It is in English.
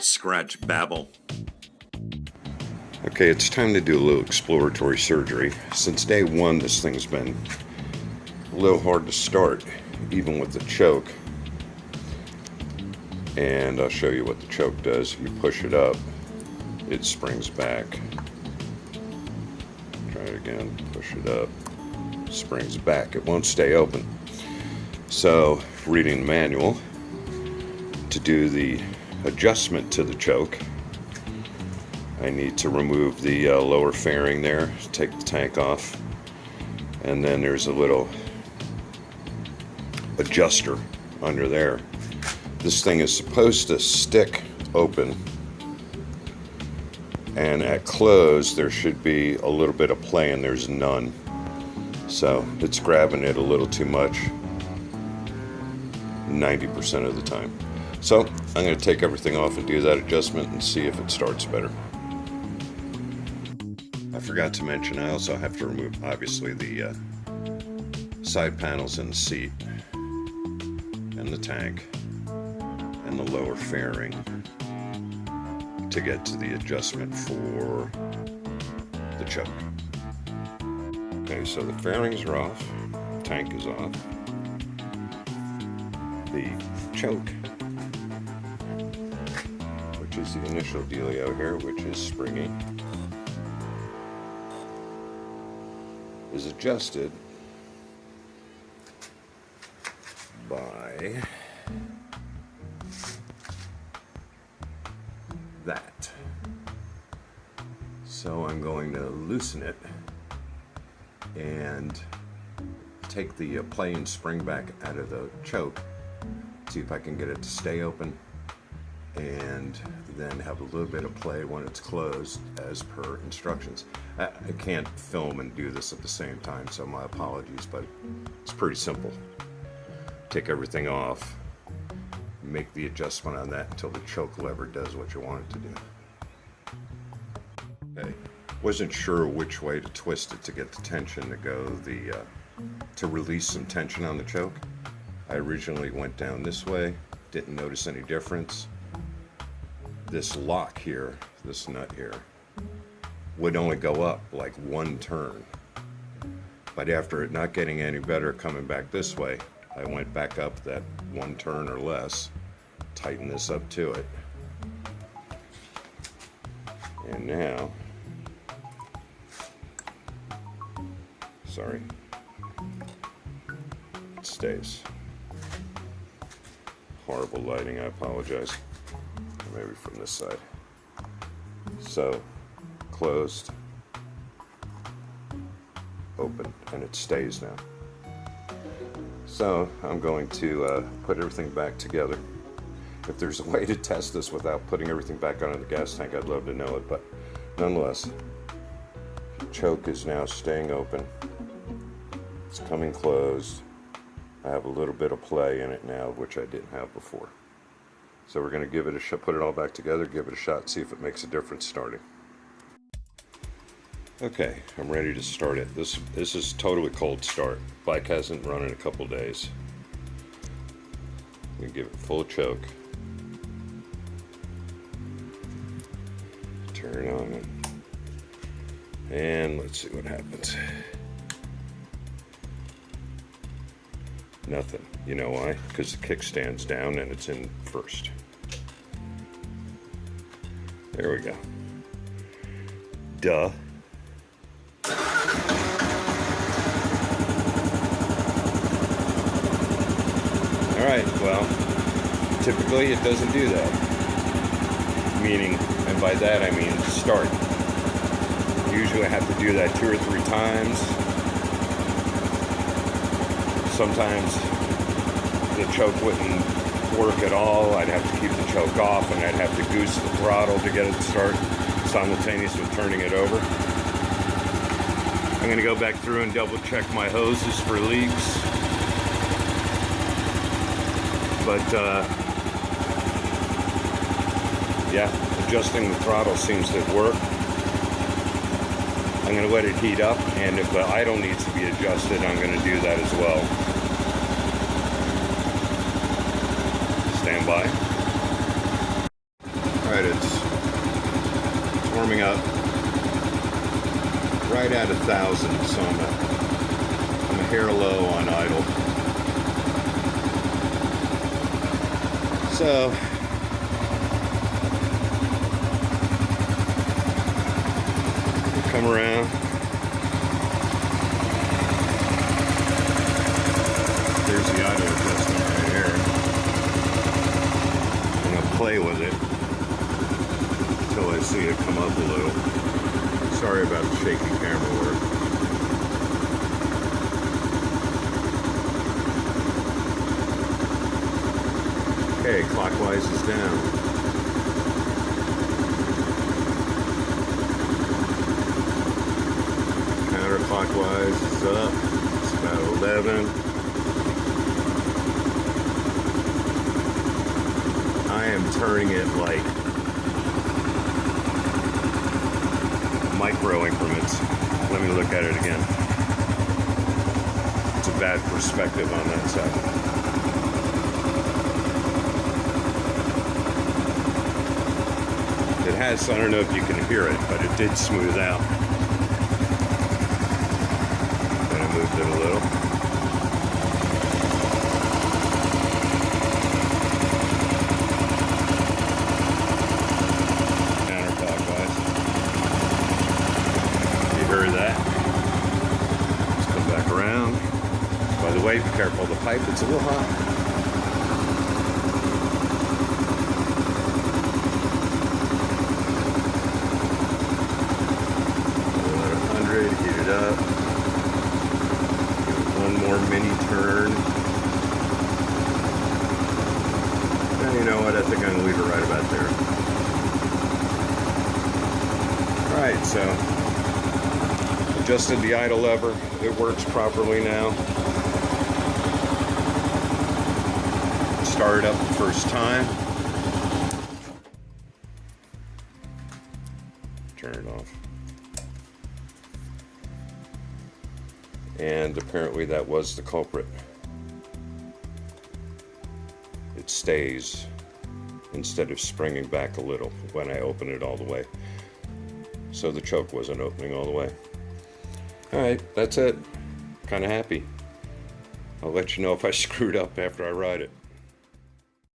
Scratch babble. Okay, it's time to do a little exploratory surgery. Since day one, this thing's been a little hard to start, even with the choke. And I'll show you what the choke does. If you push it up, it springs back. Try it again, push it up, springs back. It won't stay open. So, reading the manual, to do the adjustment to the choke, I need to remove the lower fairing there, take the tank off, and then there's a little adjuster under there. This thing is supposed to stick open, and at close there should be a little bit of play, and there's none. So it's grabbing it a little too much 90% of the time. So I'm going to take everything off and do that adjustment and see if it starts better. I forgot to mention I also have to remove obviously the side panels in the seat and the tank and the lower fairing to get to the adjustment for the choke. Okay, so the fairings are off, tank is off, the choke, which is the initial dealio here, which is springy, is adjusted by that. So I'm going to loosen it and take the play and spring back out of the choke, see if I can get it to stay open, and then have a little bit of play when it's closed as per instructions. I can't film and do this at the same time, so my apologies, but it's pretty simple. Take everything off, make the adjustment on that until the choke lever does what you want it to do. Okay, wasn't sure which way to twist it to get the tension to go, to release some tension on the choke. I originally went down this way, didn't notice any difference. This lock here, this nut here, would only go up like one turn. But after it not getting any better coming back this way, I went back up that one turn or less, tighten this up to it. And now, sorry, it stays. Horrible lighting, I apologize. Maybe from this side. So, closed, open, and it stays now. So, I'm going to put everything back together. If there's a way to test this without putting everything back onto the gas tank, I'd love to know it, but nonetheless, the choke is now staying open. It's coming closed. I have a little bit of play in it now, which I didn't have before. So we're going to give it a shot, put it all back together, give it a shot, see if it makes a difference starting. Okay, I'm ready to start it. This is totally cold start. Bike hasn't run in a couple days. I'm going to give it full choke. Turn on and let's see what happens. Nothing. You know why? Because the kickstand's down and it's in first. There we go. Duh. Alright, well, typically it doesn't do that. Meaning, and by that I mean start. Usually I have to do that 2 or 3 times. Sometimes the choke wouldn't work at all. I'd have to keep the choke off and I'd have to goose the throttle to get it to start simultaneous with turning it over. I'm going to go back through and double check my hoses for leaks. But yeah, adjusting the throttle seems to work. I'm going to let it heat up, and if the idle needs to be adjusted, I'm going to do that as well. Stand by. warming up right at 1,000, so I'm a hair low on idle. So we'll come around. There's the idle adjustment right here. I'm gonna play with it until I see it come up a little. Sorry about the shaky camera work. Okay, clockwise is down. Counterclockwise is up. It's about 11. I am turning it like micro increments. Let me look at it again. It's a bad perspective on that side. It has, I don't know if you can hear it, but it did smooth out. Then I moved it a little. Counterclockwise. You heard that? Let's come back around. By the way, be careful of the pipe, it's a little hot. 100, heat it up. One more mini turn. And you know what? I think I'm going to leave it right about there. Alright, so adjusted the idle lever. It works properly now. Start it up the first time. Turn it off. And apparently that was the culprit. It stays instead of springing back a little when I open it all the way. So the choke wasn't opening all the way. Alright, that's it. Kind of happy. I'll let you know if I screwed up after I ride it.